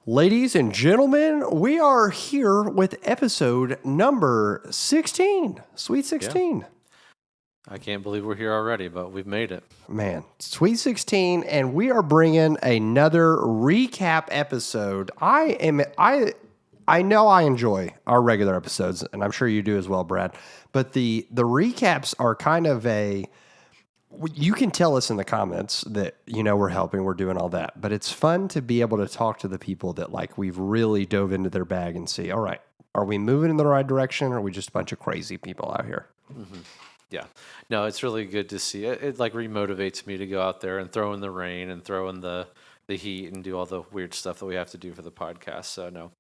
Ladies and gentlemen, we are here with episode number 16. Sweet 16. Yeah. I can't believe we're here already, but we've made it. Man, Sweet 16, and we are bringing another recap episode. I know I enjoy our regular episodes, and I'm sure you do as well, Brad. But the recaps are kind of you can tell us in the comments that, we're helping, we're doing all that. But it's fun to be able to talk to the people that, we've really dove into their bag and see, all right, are we moving in the right direction, or are we just a bunch of crazy people out here? Mm-hmm. Yeah. No, it's really good to see. It remotivates me to go out there and throw in the rain and throw in the heat and do all the weird stuff that we have to do for the podcast. So, no,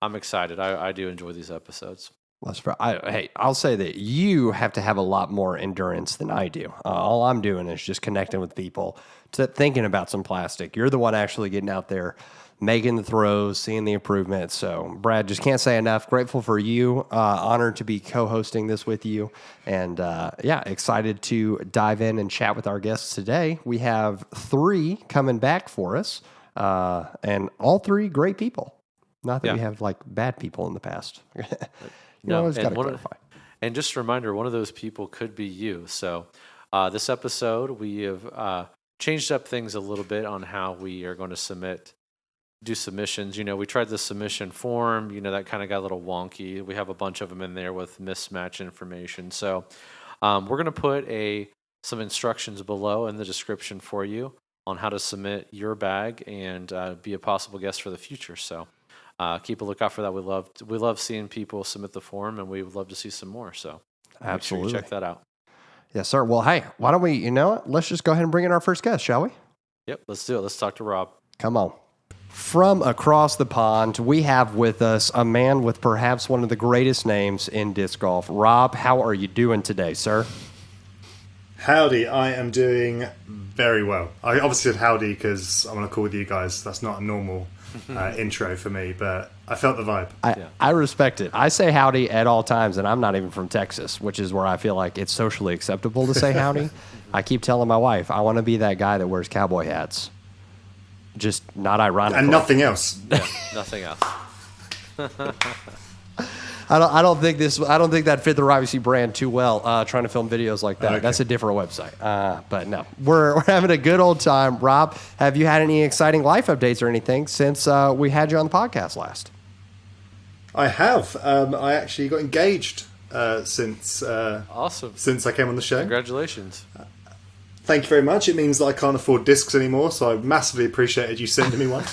I'm excited. I do enjoy these episodes. I'll say that you have to have a lot more endurance than I do. All I'm doing is just connecting with people, thinking about some plastic. You're the one actually getting out there, making the throws, seeing the improvements. So, Brad, just can't say enough. Grateful for you. Honored to be co-hosting this with you. And, excited to dive in and chat with our guests today. We have 3 coming back for us, and all 3 great people. Not that we have, bad people in the past. Always got to clarify. And just a reminder, one of those people could be you. So this episode, we have changed up things a little bit on how we are going to do submissions. We tried the submission form. That kind of got a little wonky. We have a bunch of them in there with mismatch information. So we're going to put some instructions below in the description for you on how to submit your bag and be a possible guest for the future. So keep a lookout for that. We love seeing people submit the form, and we would love to see some more. So absolutely, make sure you check that out. Yes, sir. Well, hey, why don't we? Let's just go ahead and bring in our first guest, shall we? Yep, let's do it. Let's talk to Rob. Come on. From across the pond, we have with us a man with perhaps one of the greatest names in disc golf. Rob, how are you doing today, sir? Howdy, I am doing very well. I obviously said howdy because I want to call with you guys. That's not a normal intro for me, but I felt the vibe. I respect it. I say howdy at all times, and I'm not even from Texas, which is where I feel like it's socially acceptable to say howdy. I keep telling my wife, I want to be that guy that wears cowboy hats. Just not ironic. And nothing else. Yeah, nothing else. I don't think that fit the Robbie brand too well. Trying to film videos like that. Okay. That's a different website. But no, we're having a good old time. Rob, have you had any exciting life updates or anything since we had you on the podcast last? I have. I actually got engaged since awesome. Since I came on the show. Congratulations. Thank you very much. It means that I can't afford discs anymore, so I massively appreciated you sending me one.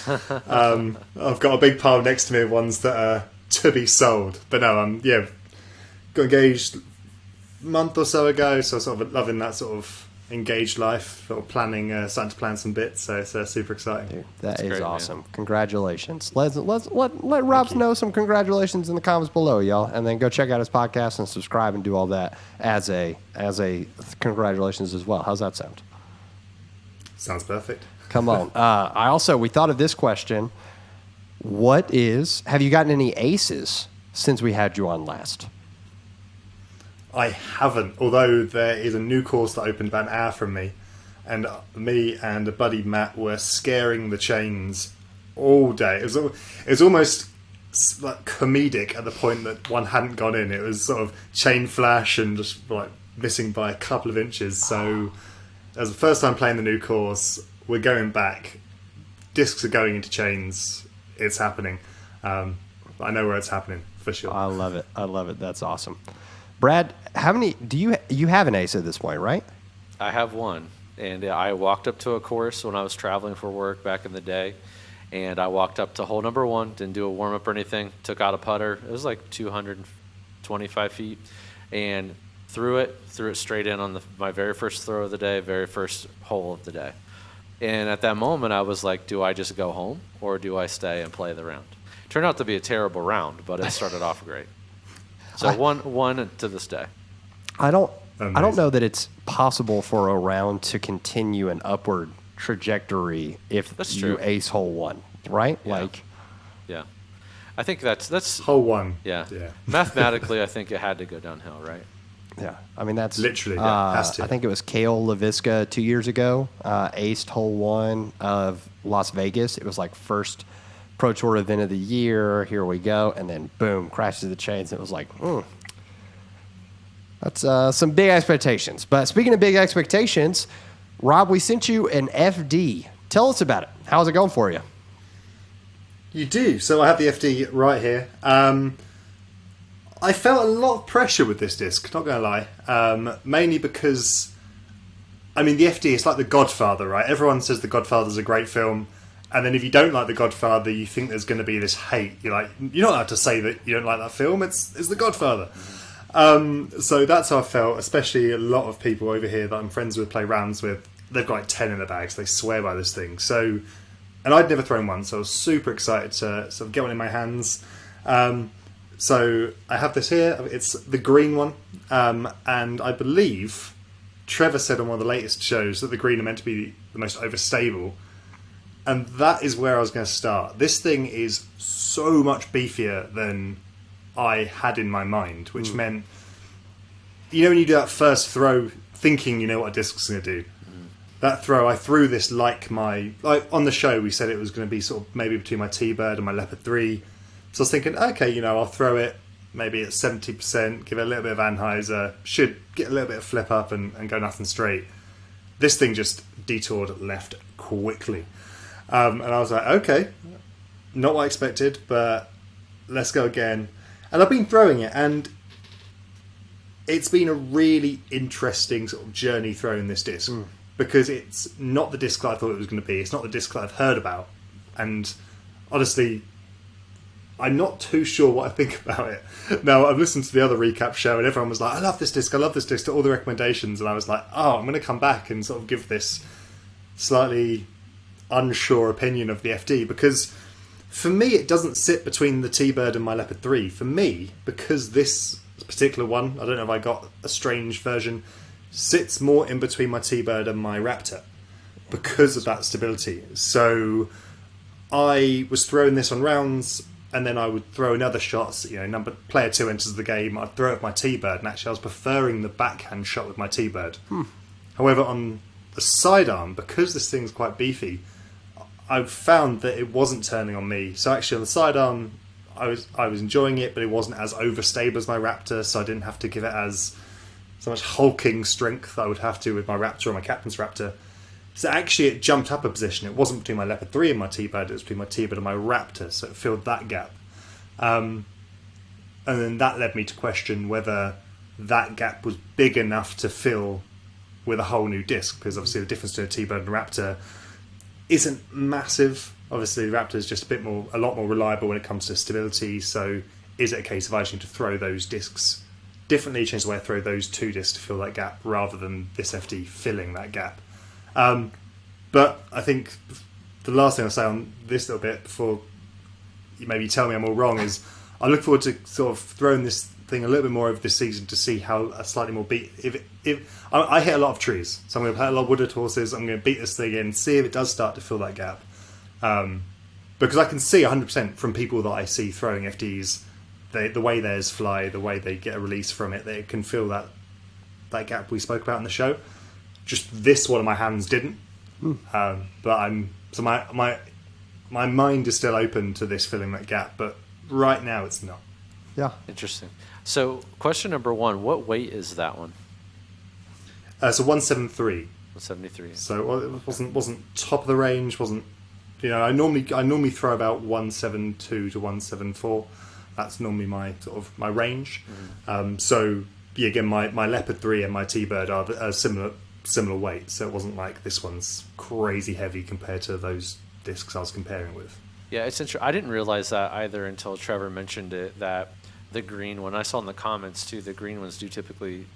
I've got a big pile next to me of ones that are to be sold. But no, got engaged a month or so ago, so sort of loving that sort of engaged life, sort of starting to plan some bits, so it's super exciting. Dude, that's great, awesome. Man. Congratulations. Let Rob know some congratulations in the comments below, y'all, and then go check out his podcast and subscribe and do all that as a congratulations as well. How's that sound? Sounds perfect. Come on. We thought of this question. Have you gotten any aces since we had you on last? I haven't, although there is a new course that opened about an hour from me, and me and a buddy Matt were scaring the chains all day. It was almost like comedic at the point that one hadn't gone in. It was sort of chain flash and just missing by a couple of inches. So as the first time playing the new course, we're going back. Discs are going into chains. It's happening. I know where it's happening for sure. I love it. That's awesome. Brad, how many do you have an ace at this point, right? I have one, and I walked up to a course when I was traveling for work back in the day, and I walked up to hole number 1, didn't do a warm-up or anything, took out a putter. It was like 225 feet, and threw it straight in on my very first throw of the day, very first hole of the day. And at that moment, I was like, do I just go home, or do I stay and play the round? Turned out to be a terrible round, but it started off great. So one to this day. I don't know that it's possible for a round to continue an upward trajectory if you ace hole 1, right? Yeah. Yeah. I think that's hole 1. Yeah. Mathematically, I think it had to go downhill, right? Yeah, I mean that's literally has to. I think it was Cale LaVisca 2 years ago, aced hole 1 of Las Vegas. It was like first Pro Tour event of the year. Here we go. And then boom, crashes the chains. It was like, that's some big expectations. But speaking of big expectations, Rob, we sent you an FD. Tell us about it. How's it going for you? You do. So I have the FD right here. I felt a lot of pressure with this disc, not going to lie. Mainly because, I mean, the FD is like The Godfather, right? Everyone says The Godfather's a great film. And then if you don't like The Godfather, you think there's going to be this hate. You're like, you're not allowed to say that you don't like that film. It's The Godfather. So that's how I felt, especially a lot of people over here that I'm friends with, play rounds with. They've got like 10 in their bags. They swear by this thing. So, and I'd never thrown one, so I was super excited to sort of get one in my hands. So I have this here. It's the green one. And I believe Trevor said on one of the latest shows that the green are meant to be the most overstable. And that is where I was going to start. This thing is so much beefier than I had in my mind, which meant, you know, when you do that first throw thinking you know what a disc's going to do, that throw, I threw this like on the show we said it was going to be sort of maybe between my T-Bird and my Leopard 3. So I was thinking, okay, you know, I'll throw it maybe at 70%, give it a little bit of Anheuser, should get a little bit of flip up and go nothing straight. This thing just detoured left quickly. And I was like, okay, not what I expected, but let's go again. And I've been throwing it, and it's been a really interesting sort of journey throwing this disc. Because it's not the disc that I thought it was going to be. It's not the disc that I've heard about. And honestly, I'm not too sure what I think about it. Now, I've listened to the other recap show, and everyone was like, I love this disc, to all the recommendations. And I was like, oh, I'm going to come back and sort of give this slightly unsure opinion of the FD, because for me it doesn't sit between the T-Bird and my Leopard 3. For me, because this particular one, I don't know if I got a strange version, sits more in between my T-Bird and my Raptor because of that stability. So I was throwing this on rounds, and then I would throw in other shots. You know, player 2 enters the game, I'd throw it with my T-Bird, and actually I was preferring the backhand shot with my T-Bird. However, on the sidearm, because this thing's quite beefy, I found that it wasn't turning on me. So actually on the sidearm, I was enjoying it, but it wasn't as overstable as my Raptor, so I didn't have to give it as so much hulking strength I would have to with my Raptor or my Captain's Raptor. So actually it jumped up a position. It wasn't between my Leopard 3 and my T-Bird, it was between my T-Bird and my Raptor, so it filled that gap. And then that led me to question whether that gap was big enough to fill with a whole new disc, because obviously the difference between a T-Bird and a Raptor isn't massive. Obviously the Raptor is just a lot more reliable when it comes to stability, so is it a case of I just need to throw those discs differently, change the way I throw those two discs to fill that gap rather than this FD filling that gap? But I think the last thing I'll say on this little bit before you maybe tell me I'm all wrong is I look forward to sort of throwing this thing a little bit more over this season to see how a slightly more beat. If I hit a lot of trees, so I'm going to hit a lot of wooded horses. I'm going to beat this thing in, see if it does start to fill that gap. Because I can see 100% from people that I see throwing FDs, the way theirs fly, the way they get a release from it, they can fill that gap we spoke about in the show. Just this one of my hands didn't. But my mind is still open to this filling that gap, but right now it's not. Yeah. Interesting. So question number 1, what weight is that one? So 173. 173. So it wasn't top of the range, wasn't, you know, I normally throw about 172 to 174. That's normally my sort of my range. So yeah, again, my Leopard 3 and my T-Bird are similar weight, so it wasn't like this one's crazy heavy compared to those discs I was comparing with. Yeah, it's interesting. I didn't realize that either until Trevor mentioned it, that the green one, I saw in the comments too, the green ones do typically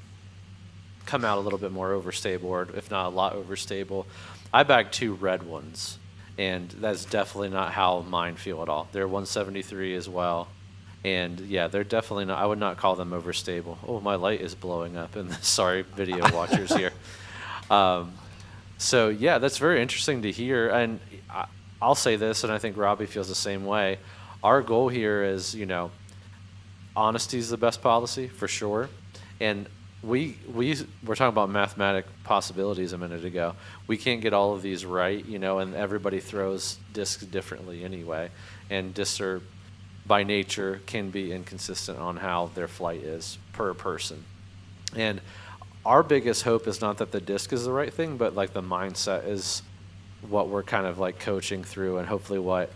come out a little bit more overstable, or if not a lot overstable. I bagged 2 red ones, and that's definitely not how mine feel at all. They're 173 as well. And yeah, they're definitely not, I would not call them overstable. Oh, my light is blowing up in the sorry video watchers here. So yeah, that's very interesting to hear. And I'll say this, and I think Robbie feels the same way. Our goal here is, you know, honesty is the best policy for sure. And we were talking about mathematic possibilities a minute ago. We can't get all of these right, and everybody throws discs differently anyway. And discs are, by nature, can be inconsistent on how their flight is per person. And our biggest hope is not that the disc is the right thing, but like the mindset is what we're kind of like coaching through, and hopefully what,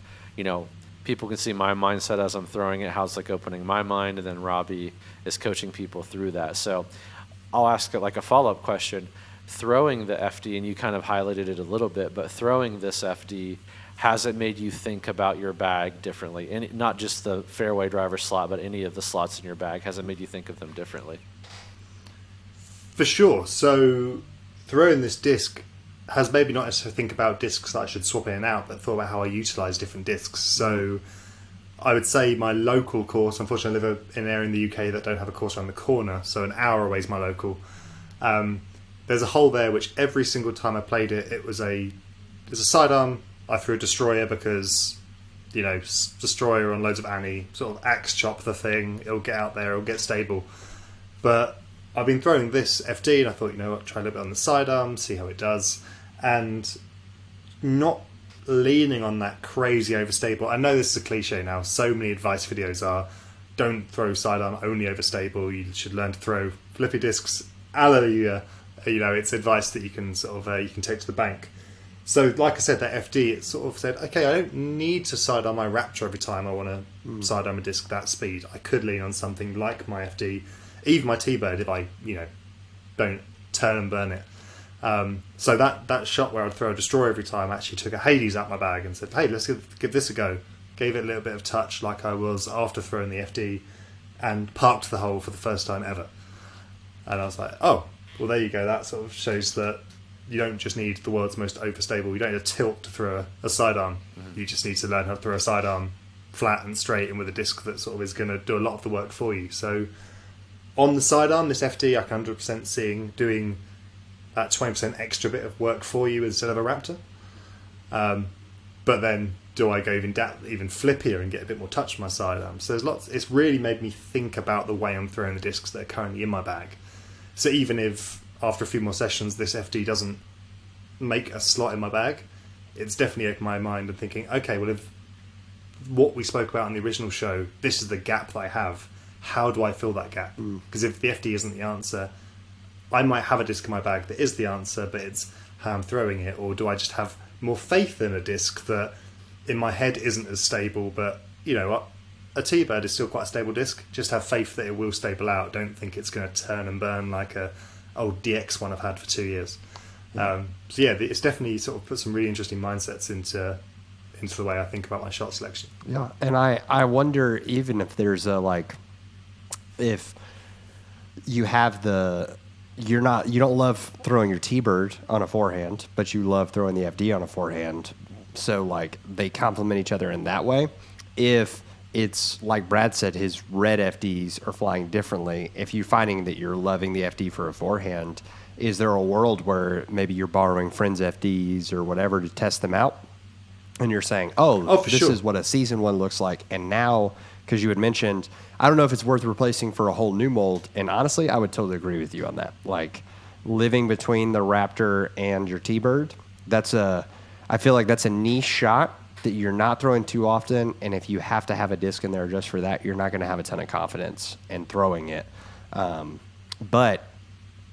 people can see my mindset as I'm throwing it, how it's like opening my mind, and then Robbie is coaching people through that. So I'll ask like a follow-up question. Throwing the FD, and you kind of highlighted it a little bit, but throwing this FD, has it made you think about your bag differently? And not just the fairway driver slot, but any of the slots in your bag. Has it made you think of them differently? For sure. So throwing this disc has maybe not necessarily think about discs that I should swap in and out, but thought about how I utilise different discs. So I would say my local course, unfortunately I live in an area in the UK that don't have a course around the corner, so an hour away is my local. There's a hole there which every single time I played it, there's a sidearm. I threw a destroyer because, destroyer on loads of Annie, sort of axe chop the thing, it'll get out there, it'll get stable. But I've been throwing this FD and I thought, what, try a little bit on the sidearm, see how it does. And not leaning on that crazy overstable. I know this is a cliche now. So many advice videos are, don't throw sidearm, only overstable. You should learn to throw flippy discs. Hallelujah. It's advice that you can sort of you can take to the bank. So, like I said, that FD, it sort of said, okay, I don't need to sidearm my Raptor every time I want to sidearm a disc that speed. I could lean on something like my FD, even my T-Bird, if I, don't turn and burn it. So that shot where I'd throw a destroyer every time, I actually took a Hades out my bag and said, hey, let's give this a go. Gave it a little bit of touch like I was after throwing the FD, and parked the hole for the first time ever. And I was like, oh, well, there you go. That sort of shows that you don't just need the world's most overstable. You don't need a tilt to throw a sidearm. Mm-hmm. You just need to learn how to throw a sidearm flat and straight and with a disc that sort of is going to do a lot of the work for you. So on the sidearm, this FD, I can 100% seeing doing that 20% extra bit of work for you instead of a Raptor. But then, do I go even flippier and get a bit more touch on my sidearm? So there's lots. It's really made me think about the way I'm throwing the discs that are currently in my bag. So even if after a few more sessions this FD doesn't make a slot in my bag, it's definitely opened my mind and thinking, okay, well, if what we spoke about in the original show, this is the gap that I have, how do I fill that gap? Because if the FD isn't the answer, I might have a disc in my bag that is the answer, but it's how I'm throwing it. Or do I just have more faith in a disc that in my head isn't as stable, but a T-Bird is still quite a stable disc. Just have faith that it will stable out. Don't think it's going to turn and burn like a old DX one I've had for 2 years. So yeah, it's definitely sort of put some really interesting mindsets into the way I think about my shot selection. Yeah, and I wonder even if there's if you have you don't love throwing your T-Bird on a forehand, but you love throwing the FD on a forehand. So like they complement each other in that way. If it's like Brad said, his red FDs are flying differently. If you're finding that you're loving the FD for a forehand, is there a world where maybe you're borrowing friends' FDs or whatever to test them out? And you're saying, this sure. is what a season one looks like. And now, because you had mentioned, I don't know if it's worth replacing for a whole new mold. And honestly, I would totally agree with you on that. Like living between the Raptor and your T-Bird, I feel like that's a niche shot that you're not throwing too often, and if you have to have a disc in there just for that, you're not going to have a ton of confidence in throwing it. But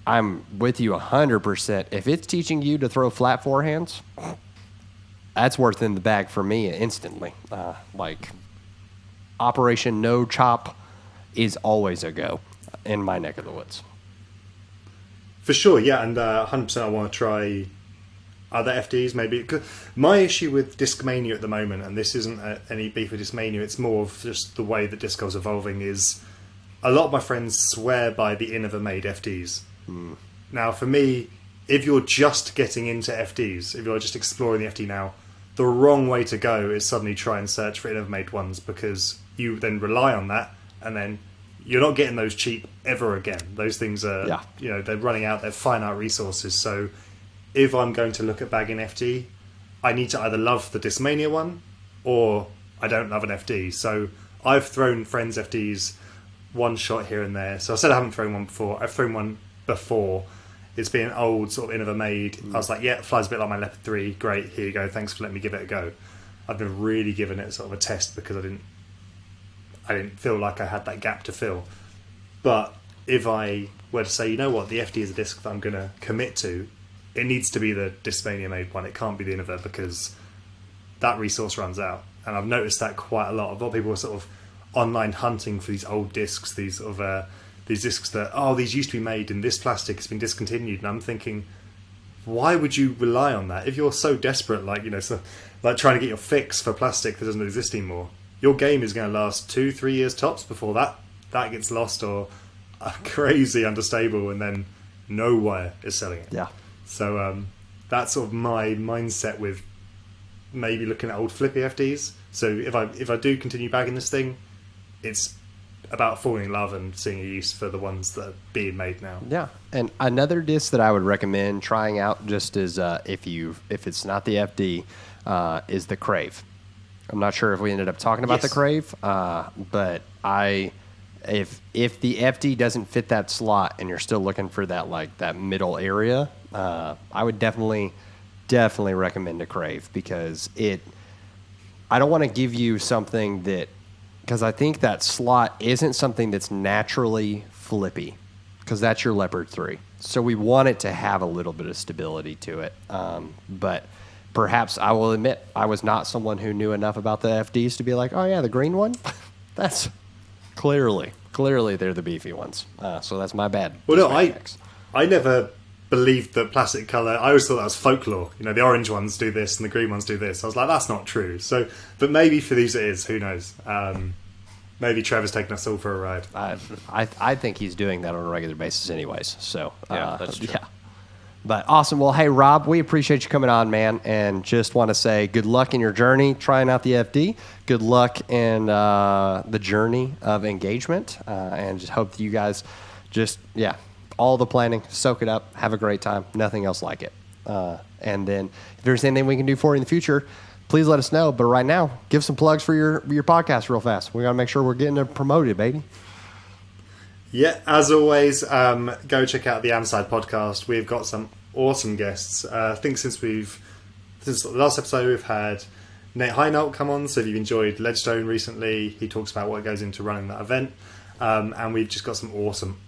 I'm with you 100%. If it's teaching you to throw flat forehands, that's worth in the bag for me instantly. Like Operation No Chop is always a go in my neck of the woods. For sure, yeah, and 100% I want to try other FDs maybe. My issue with Discmania at the moment, and this isn't any beef with Discmania, it's more of just the way that Disco's evolving, is a lot of my friends swear by the Innova made FDs. Now for me, if you're just getting into FDs, if you're just exploring the FD now, the wrong way to go is suddenly try and search for Innova made ones, because you then rely on that and then you're not getting those cheap ever again. Those things are, they're running out, they're finite resources. So if I'm going to look at bagging FD, I need to either love the Discmania one or I don't love an FD. So I've thrown friends' FDs one shot here and there. So I said I haven't thrown one before. I've thrown one before. It's been old, sort of Innova made. I was like, yeah, it flies a bit like my Leopard 3. Great, here you go. Thanks for letting me give it a go. I've never really given it sort of a test because I didn't feel like I had that gap to fill. But if I were to say, you know what, the FD is a disc that I'm going to commit to, it needs to be the Discmania made one. It can't be the Innova because that resource runs out. And I've noticed that quite a lot. A lot of people are sort of online hunting for these old discs, these sort of these discs that, these used to be made in this plastic, it's been discontinued. And I'm thinking, why would you rely on that? If you're so desperate, like trying to get your fix for plastic that doesn't exist anymore, your game is going to last 2-3 years tops before that gets lost or crazy unstable, and then nowhere is selling it. Yeah. So that's sort of my mindset with maybe looking at old flippy FDs. So if I do continue bagging this thing, it's about falling in love and seeing a use for the ones that are being made now. Yeah, and another disc that I would recommend trying out, just as if it's not the FD, is the Crave. I'm not sure if we ended up talking about the Crave, but if the FD doesn't fit that slot and you're still looking for that middle area, I would definitely recommend a Crave, because I don't want to give you something because I think that slot isn't something that's naturally flippy, because that's your Leopard 3. So we want it to have a little bit of stability to it. But perhaps I will admit I was not someone who knew enough about the FDs to be like, oh yeah, the green one? That's clearly they're the beefy ones. So that's my bad. Well, no, I never believed that plastic colour. I always thought that was folklore. The orange ones do this and the green ones do this. I was like, that's not true. So, but maybe for these it is. Who knows? Maybe Trevor's taking us all for a ride. I think he's doing that on a regular basis anyways. So yeah, that's true. Yeah. But awesome. Well, hey, Rob, we appreciate you coming on, man, and just want to say good luck in your journey trying out the FD. Good luck in the journey of engagement, and just hope that you guys all the planning, soak it up, have a great time. Nothing else like it. And then if there's anything we can do for you in the future, please let us know. But right now, give some plugs for your podcast real fast. We got to make sure we're getting it promoted, baby. Yeah, as always, go check out the Amside podcast. We've got some awesome guests. I think since the last episode, we've had Nate Heinault come on. So if you've enjoyed Ledgestone recently, he talks about what goes into running that event. And we've just got some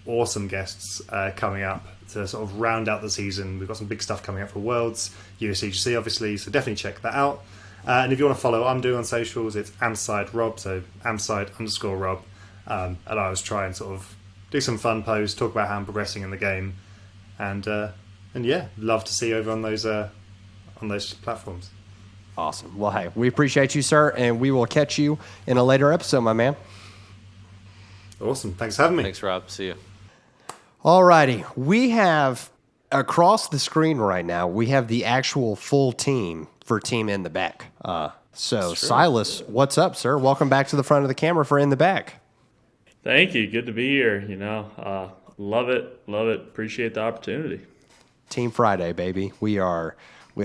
awesome guests coming up to sort of round out the season. We've got some big stuff coming up for Worlds, USCGC obviously, so definitely check that out. And if you want to follow what I'm doing on socials, it's Amside Rob, so Amside_Rob. And I always try and sort of do some fun posts, talk about how I'm progressing in the game, and yeah, love to see you over on those platforms. Awesome. Well, hey, we appreciate you, sir, and we will catch you in a later episode, my man. Awesome. Thanks for having me. Thanks, Rob. See you. All righty. We have, across the screen right now, we have the actual full team for Team In the Back. So, Silas, what's up, sir? Welcome back to the front of the camera for In the Back. Thank you. Good to be here. Love it. Appreciate the opportunity. Team Friday, baby. We're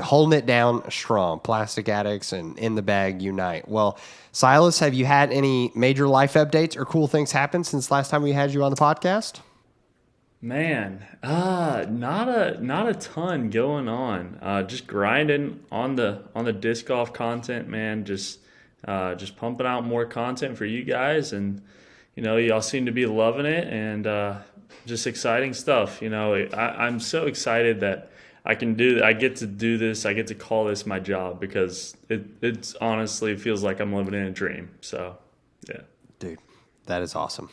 holding it down strong. Plastic Addicts and In the Bag unite. Well, Silas, have you had any major life updates or cool things happen since last time we had you on the podcast? Man, not a ton going on. Just grinding on the disc golf content, man. Just pumping out more content for you guys, and y'all seem to be loving it, and just exciting stuff. I'm so excited that I get to do this. I get to call this my job, because it's honestly feels like I'm living in a dream. So, yeah. Dude, that is awesome.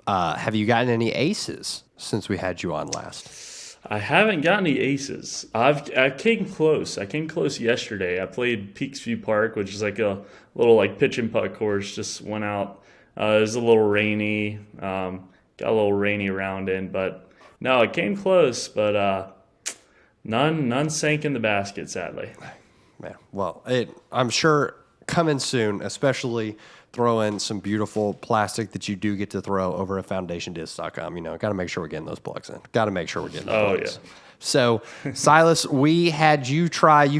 Have you gotten any aces since we had you on last? I haven't got any aces. I came close. I came close yesterday. I played Peaksview Park, which is like a little pitch and putt course. Just went out. It was a little rainy. Got a little rainy round in, but no, it came close. But none sank in the basket, sadly. Yeah. Well, I'm sure coming soon, especially throw in some beautiful plastic that you do get to throw over at foundationdisc.com. Got to make sure we're getting those plugs in. Got to make sure we're getting those plugs. Yeah. So, Silas, you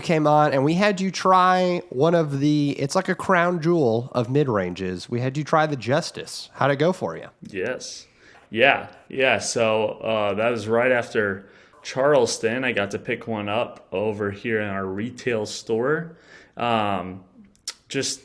came on and we had you try it's like a crown jewel of mid-ranges. We had you try the Justice. How'd it go for you? Yes. Yeah. So that was right after Charleston. I got to pick one up over here in our retail store. Just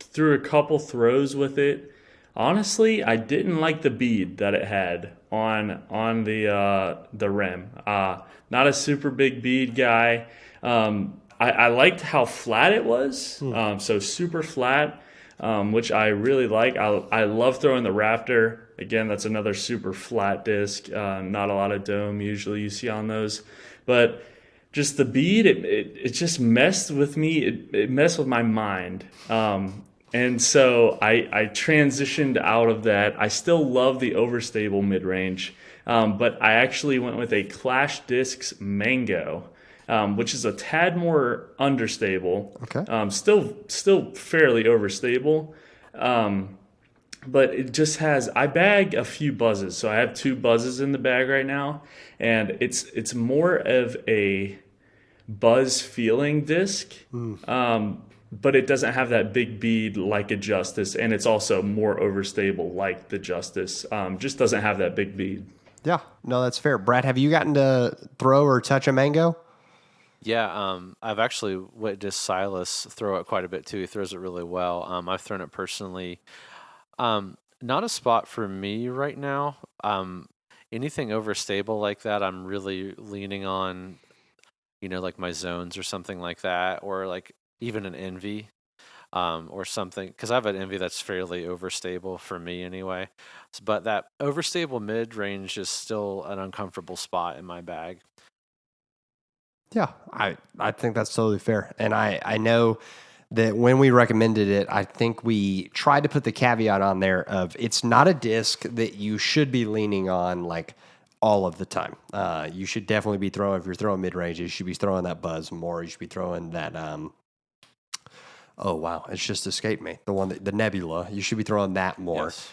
threw a couple throws with it. Honestly, I didn't like the bead that it had on the rim. Not a super big bead guy. I liked how flat it was. So super flat, which I really like. I love throwing the Raptor. Again, that's another super flat disc. Not a lot of dome usually you see on those, but just the bead, it just messed with me. It messed with my mind. And so I transitioned out of that. I still love the overstable mid-range, but I actually went with a Clash Discs Mango, which is a tad more understable. Okay. Still fairly overstable. But it just has, I bag a few buzzes. So I have 2 buzzes in the bag right now, and it's more of a buzz feeling disc. But it doesn't have that big bead like a Justice, and it's also more overstable like the Justice. Just doesn't have that big bead. Yeah, no, that's fair. Brad, have you gotten to throw or touch a mango? Yeah, I've actually witnessed Silas throw it quite a bit too. He throws it really well. I've thrown it personally. Not a spot for me right now. Anything overstable like that, I'm really leaning on, like my zones or something like that, or like even an Envy, or something, because I have an Envy that's fairly overstable for me anyway. But that overstable mid range is still an uncomfortable spot in my bag. Yeah, I think that's totally fair. And I know that when we recommended it, I think we tried to put the caveat on there of it's not a disc that you should be leaning on like all of the time. You should definitely be throwing, if you're throwing mid range, you should be throwing that buzz more. You should be throwing that oh wow, it's just escaped me. The Nebula. You should be throwing that more. Yes.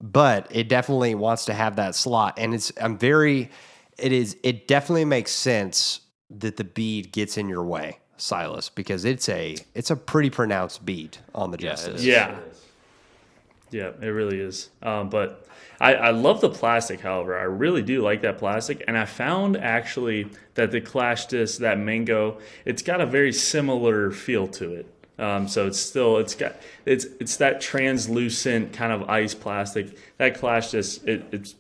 But it definitely wants to have that slot, and it definitely makes sense that the bead gets in your way, Silas, because it's a pretty pronounced bead on the Yeah, it Justice. is. Yeah, it really is. But I love the plastic, however. I really do like that plastic. And I found actually that the Clash Disc, that Mango, it's got a very similar feel to it. So it's that translucent kind of ice plastic. That Clash Disc, it's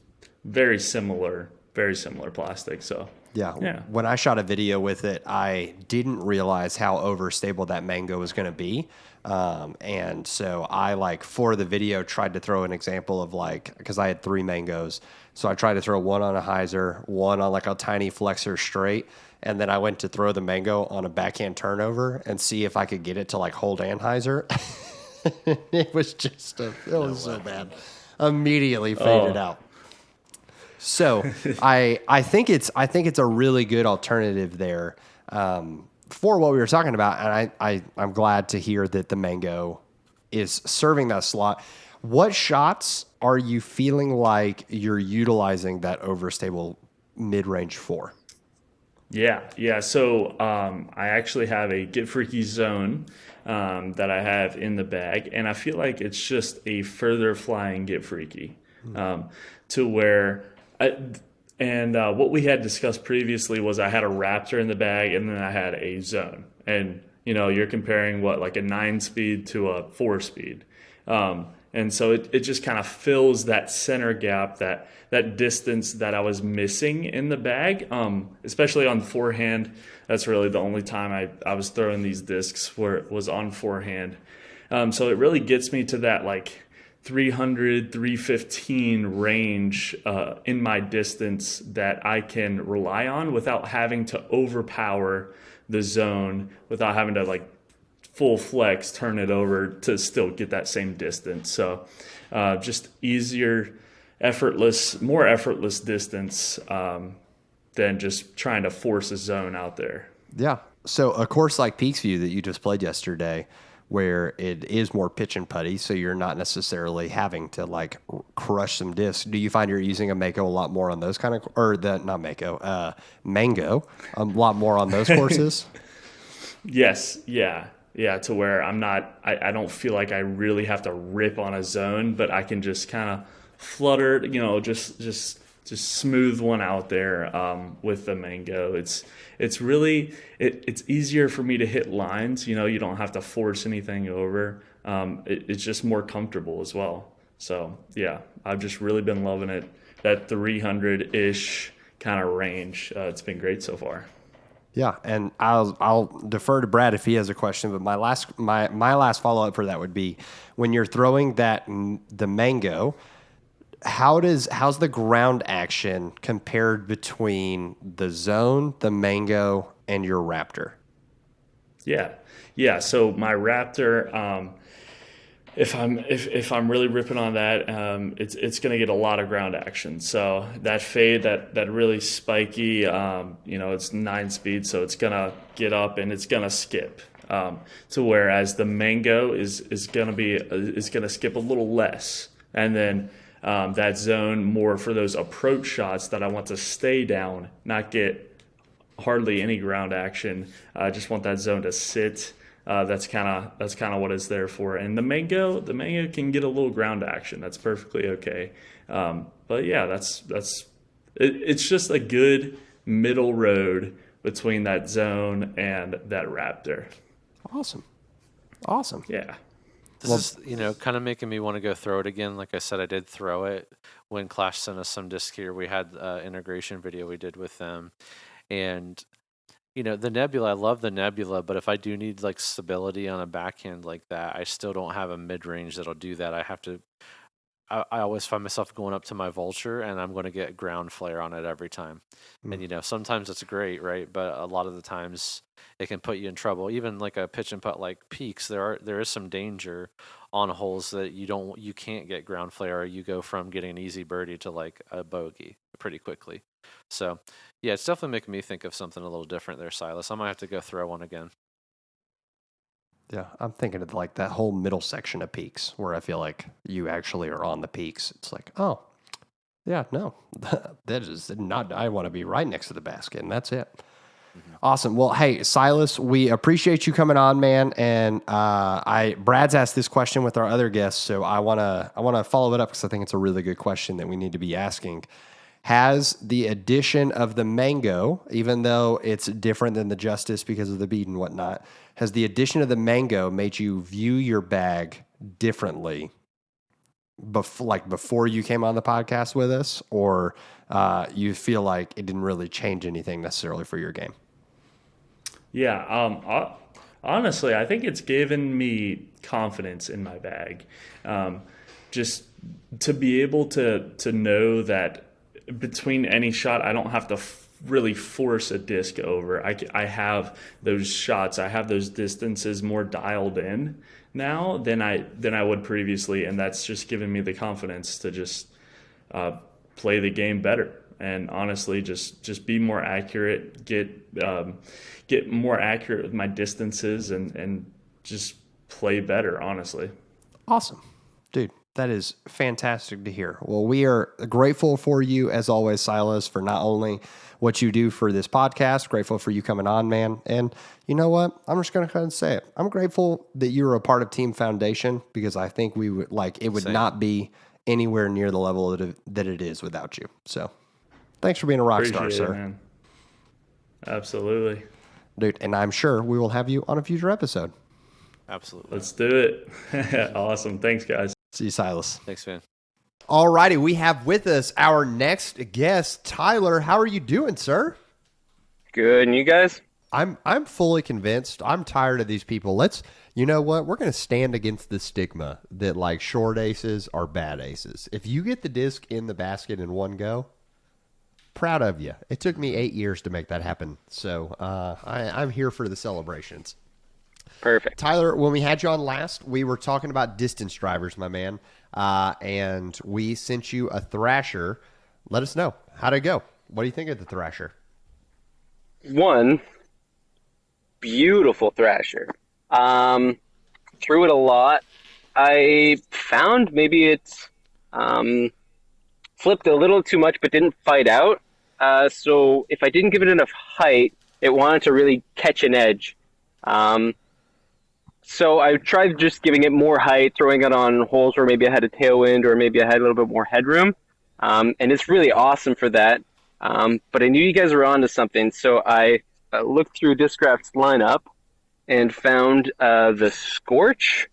very similar plastic. So Yeah. When I shot a video with it, I didn't realize how overstable that Mango was going to be. And so I for the video tried to throw an example of because I had 3 mangoes. So I tried to throw one on a hyzer, one on a tiny flexor straight. And then I went to throw the mango on a backhand turnover and see if I could get it to hold anhyzer. It was so bad. Immediately faded out. So I think it's a really good alternative there for what we were talking about, and I'm glad to hear that the Mango is serving that slot. What shots are you feeling like you're utilizing that overstable mid range for? Yeah. So I actually have a Get Freaky zone that I have in the bag, and I feel like it's just a further flying Get Freaky to where. What we had discussed previously was I had a Raptor in the bag, and then I had a zone. And, you're comparing a 9-speed to a 4-speed. And so it just kind of fills that center gap, that distance that I was missing in the bag, especially on forehand. That's really the only time I was throwing these discs where it was on forehand. So it really gets me to that 300, 315 range in my distance that I can rely on without having to overpower the zone, without having to full flex, turn it over to still get that same distance. So just easier, more effortless distance than just trying to force a zone out there. Yeah. So a course like Peaksview that you just played yesterday, where it is more pitch and putty, so you're not necessarily having to crush some discs. Do you find you're using a Mako a lot more on those kind of, Mango, a lot more on those courses? Yes, yeah, to where I don't feel like I really have to rip on a zone, but I can just kind of fluttered, just smooth one out there with the mango. It's really it's easier for me to hit lines. You don't have to force anything over. It's just more comfortable as well. So yeah, I've just really been loving it. That 300-ish kind of range. It's been great so far. Yeah, and I'll defer to Brad if he has a question. But my last follow up for that would be, when you're throwing the mango, how's the ground action compared between the zone, the mango, and your raptor? Yeah. So my raptor, if I'm really ripping on that, it's going to get a lot of ground action. So that fade, that really spiky, it's 9 speed, so it's going to get up and it's going to skip. So whereas the mango is going to skip a little less, and then that zone more for those approach shots that I want to stay down, not get hardly any ground action. I just want that zone to sit. That's kind of what it's there for. And the mango can get a little ground action. That's perfectly okay. But yeah, it's just a good middle road between that zone and that raptor. Awesome. Yeah. This is, kind of making me want to go throw it again. Like I said, I did throw it when Clash sent us some disc here. We had integration video we did with them. And, the Nebula, I love the Nebula, but if I do need like stability on a backhand like that, I still don't have a mid-range that'll do that. I always find myself going up to my Vulture and I'm going to get ground flare on it every time. And, sometimes it's great, right? But a lot of the times it can put you in trouble. Even like a pitch and putt like Peaks, there is some danger on holes that you can't get ground flare, or you go from getting an easy birdie to like a bogey pretty quickly. So yeah, it's definitely making me think of something a little different there, Silas. I might have to go throw one again. Yeah, I'm thinking of like that whole middle section of Peaks where I feel like you actually are on the Peaks. It's like, oh, yeah, no, that is not, I want to be right next to the basket, and that's it. Mm-hmm. Awesome. Well, hey, Silas, we appreciate you coming on, man. And Brad's asked this question with our other guests, so I want to follow it up because I think it's a really good question that we need to be asking. Has the addition of the mango, even though it's different than the Justice because of the bead and whatnot, has the addition of the mango made you view your bag differently before you came on the podcast with us, or you feel like it didn't really change anything necessarily for your game? Yeah, honestly, I think it's given me confidence in my bag. Just to be able to know that between any shot, I don't have to really force a disc over. I have those shots, I have those distances more dialed in now than I would previously, and that's just given me the confidence to just play the game better. And honestly, just be more accurate, get more accurate with my distances, and just play better, honestly. Awesome. Dude, that is fantastic to hear. Well, we are grateful for you, as always, Silas, for not only what you do for this podcast, grateful for you coming on, man. And you know what? I'm just going to go ahead and say it. I'm grateful that you're a part of Team Foundation, because I think it would Same. not be anywhere near the level that it is without you. So thanks for being a rock star, sir. Man. Absolutely. Dude, and I'm sure we will have you on a future episode. Absolutely. Let's do it. Awesome. Thanks, guys. See you, Silas. Thanks, man. All righty, we have with us our next guest, Tyler. How are you doing, sir? Good, and you guys? I'm fully convinced. I'm tired of these people. You know what? We're going to stand against the stigma that like short aces are bad aces. If you get the disc in the basket in one go, proud of you. It took me 8 years to make that happen. So I'm here for the celebrations. Perfect. Tyler, when we had you on last, we were talking about distance drivers, my man, and we sent you a Thrasher. Let us know. How'd it go? What do you think of the Thrasher? One, beautiful Thrasher. Threw it a lot. I found maybe it's flipped a little too much but didn't fight out. So if I didn't give it enough height, it wanted to really catch an edge. So I tried just giving it more height, throwing it on holes where maybe I had a tailwind or maybe I had a little bit more headroom. And it's really awesome for that. But I knew you guys were onto something, so I looked through Discraft's lineup and found the Scorch,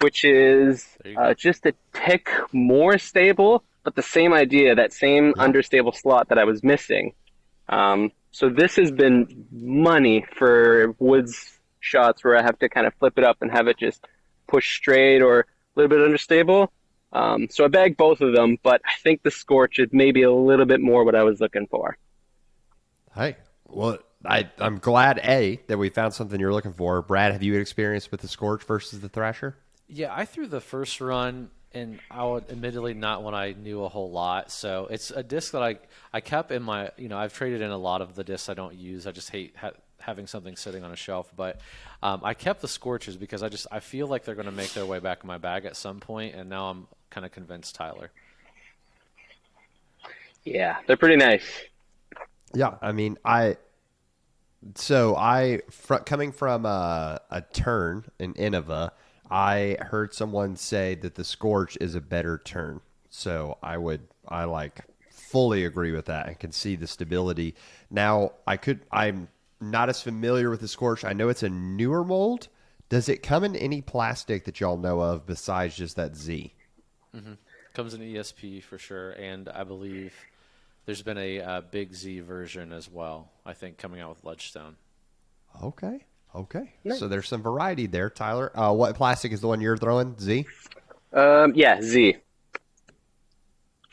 which is There you go. just a tick more stable, but the same idea, that same understable slot that I was missing. So this has been money for woods shots where I have to kind of flip it up and have it just push straight or a little bit understable. So I bagged both of them, but I think the Scorch is maybe a little bit more what I was looking for. Hey, well, I'm glad, that we found something you're looking for. Brad, have you had experience with the Scorch versus the Thrasher? Yeah, I threw the first run, and I would admittedly not when I knew a whole lot. So it's a disc that I kept in my, I've traded in a lot of the discs I don't use. I just hate having something sitting on a shelf. But I kept the Scorches because I feel like they're going to make their way back in my bag at some point, and now I'm kind of convinced Tyler. Yeah, they're pretty nice. Yeah, I mean, coming from a turn in Innova, I heard someone say that the Scorch is a better turn. So I fully agree with that and can see the stability. Now, I'm not as familiar with the Scorch. I know it's a newer mold. Does it come in any plastic that y'all know of besides just that Z? Mm-hmm. Comes in ESP for sure, and I believe there's been a big Z version as well, I think, coming out with Ledgestone. Okay. Nice. So there's some variety there, Tyler. What plastic is the one you're throwing? Z? Yeah, Z.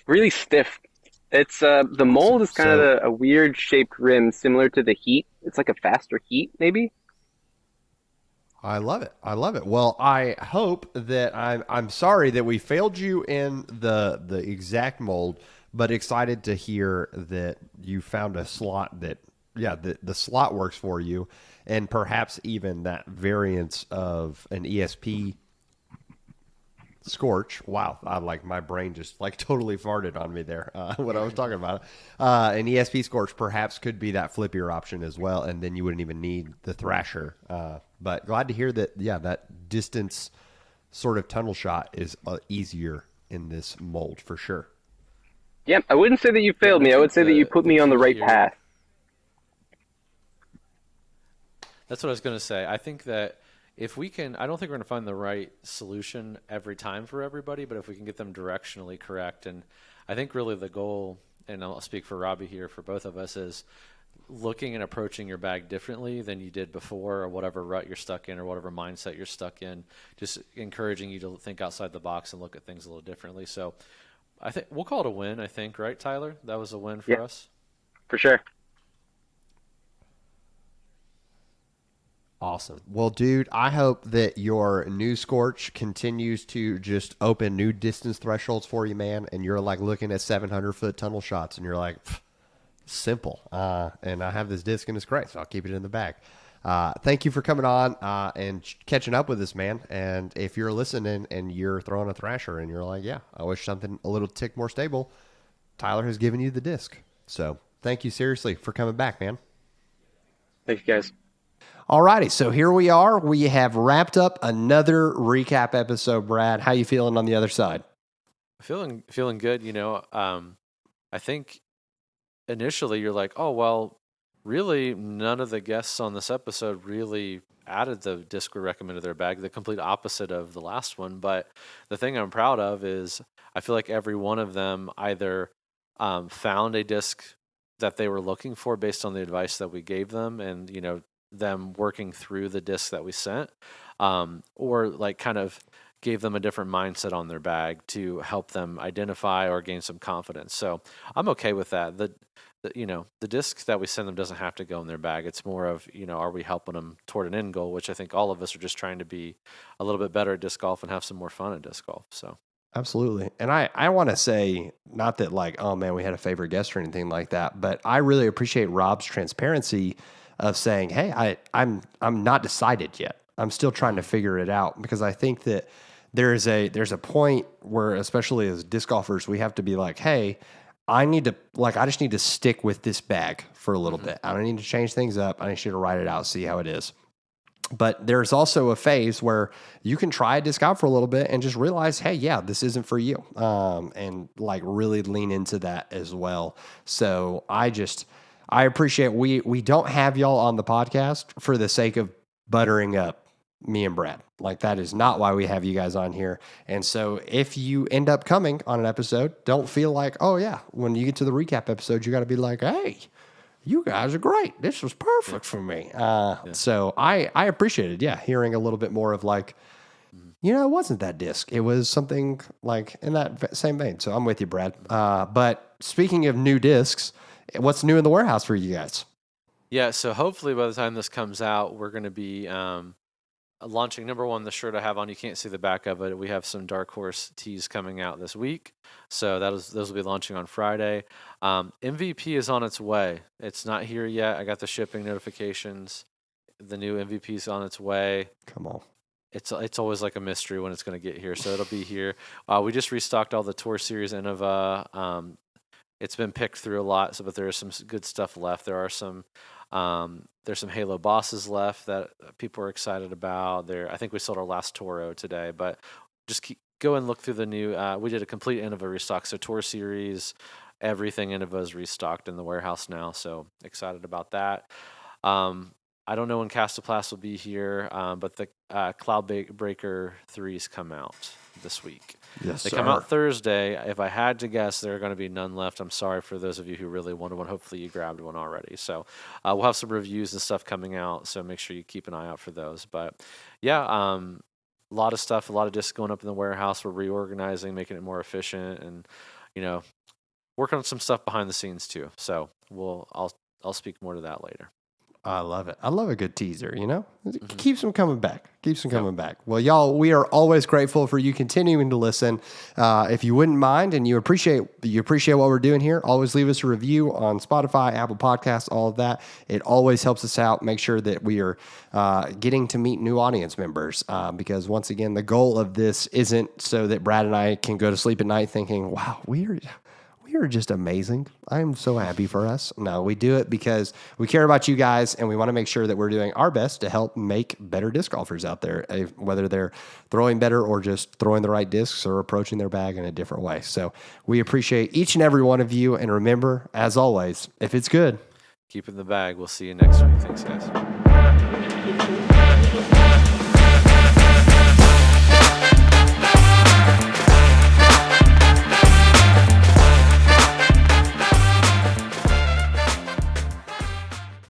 Really stiff. It's the mold is kind of a weird shaped rim, similar to the Heat. It's like a faster Heat, maybe. I love it. Well, I hope that I'm sorry that we failed you in the exact mold, but excited to hear that you found a slot that the slot works for you, and perhaps even that variance of an ESP Scorch. Wow, my brain just totally farted on me there when I was talking about it. An ESP Scorch perhaps could be that flippier option as well, and then you wouldn't even need the Thrasher. But glad to hear that. Yeah, that distance sort of tunnel shot is easier in this mold for sure. Yep, I wouldn't say that you failed me. I would say that you put me on the right path. That's what I was going to say. I think that if we can, I don't think we're going to find the right solution every time for everybody, but if we can get them directionally correct, and I think really the goal, and I'll speak for Robbie here, for both of us, is looking and approaching your bag differently than you did before, or whatever rut you're stuck in, or whatever mindset you're stuck in, just encouraging you to think outside the box and look at things a little differently. So I think we'll call it a win, I think, right, Tyler? That was a win for us? For sure. Awesome. Well, dude, I hope that your new Scorch continues to just open new distance thresholds for you, man. And you're looking at 700-foot tunnel shots, and you're like, simple. And I have this disc, and it's great, so I'll keep it in the bag. Thank you for coming on and catching up with us, man. And if you're listening and you're throwing a Thrasher, and you're like, yeah, I wish something a little tick more stable, Tyler has given you the disc. So thank you seriously for coming back, man. Thank you, guys. Alrighty, so here we are. We have wrapped up another recap episode. Brad, how you feeling on the other side? Feeling good. I think initially you're like, oh, well, really none of the guests on this episode really added the disc we recommended to their bag, the complete opposite of the last one. But the thing I'm proud of is I feel like every one of them either found a disc that they were looking for based on the advice that we gave them, and them working through the disc that we sent, or kind of gave them a different mindset on their bag to help them identify or gain some confidence. So I'm okay with that. The disc that we send them doesn't have to go in their bag. It's more of, are we helping them toward an end goal, which I think all of us are just trying to be a little bit better at disc golf and have some more fun at disc golf. So. Absolutely. And I want to say, not that oh man, we had a favorite guest or anything like that, but I really appreciate Rob's transparency of saying, hey, I'm not decided yet. I'm still trying to figure it out, because I think that there's a point where, especially as disc golfers, we have to be like, hey, I just need to stick with this bag for a little bit. I don't need to change things up. I need you to write it out, see how it is. But there's also a phase where you can try a disc golf for a little bit and just realize, hey, yeah, this isn't for you. And like really lean into that as well. So I appreciate we don't have y'all on the podcast for the sake of buttering up me and Brad. Like that is not why we have you guys on here. And so if you end up coming on an episode, don't feel like, oh yeah, when you get to the recap episode, you got to be like, hey, you guys are great. This was perfect for me. So I appreciated, hearing a little bit more of like, it wasn't that disc. It was something like in that same vein. So I'm with you, Brad. But speaking of new discs, what's new in the warehouse for you guys? Yeah, so hopefully by the time this comes out, we're going to be launching, number one, the shirt I have on. You can't see the back of it. We have some Dark Horse tees coming out this week. So those will be launching on Friday. MVP is on its way. It's not here yet. I got the shipping notifications. The new MVP is on its way. Come on. It's always like a mystery when it's going to get here. So it'll be here. We just restocked all the Tour Series Innova. It's been picked through a lot, but there is some good stuff left. There's some Halo bosses left that people are excited about. I think we sold our last Toro today, but just go and look through the new. We did a complete Innova restock, so Tour Series, everything Innova is restocked in the warehouse now. So excited about that. I don't know when Castoplast will be here, but the Cloudbreaker 3s come out this week. Yes, they come out Thursday. If I had to guess, there are going to be none left. I'm sorry for those of you who really wanted one. Hopefully you grabbed one already. So we'll have some reviews and stuff coming out, so make sure you keep an eye out for those. But yeah, a lot of stuff, a lot of discs going up in the warehouse. We're reorganizing, making it more efficient, and working on some stuff behind the scenes too. So I'll speak more to that later. I love it. I love a good teaser, It keeps them coming back. Coming back. Well, y'all, we are always grateful for you continuing to listen. If you wouldn't mind and you appreciate what we're doing here, always leave us a review on Spotify, Apple Podcasts, all of that. It always helps us out. Make sure that we are getting to meet new audience members because, once again, the goal of this isn't so that Brad and I can go to sleep at night thinking, wow, we are just amazing. I'm so happy for us. No, we do it because we care about you guys and we want to make sure that we're doing our best to help make better disc golfers out there, whether they're throwing better or just throwing the right discs or approaching their bag in a different way. So we appreciate each and every one of you. And remember, as always, if it's good, keep in the bag. We'll see you next week. Thanks, guys.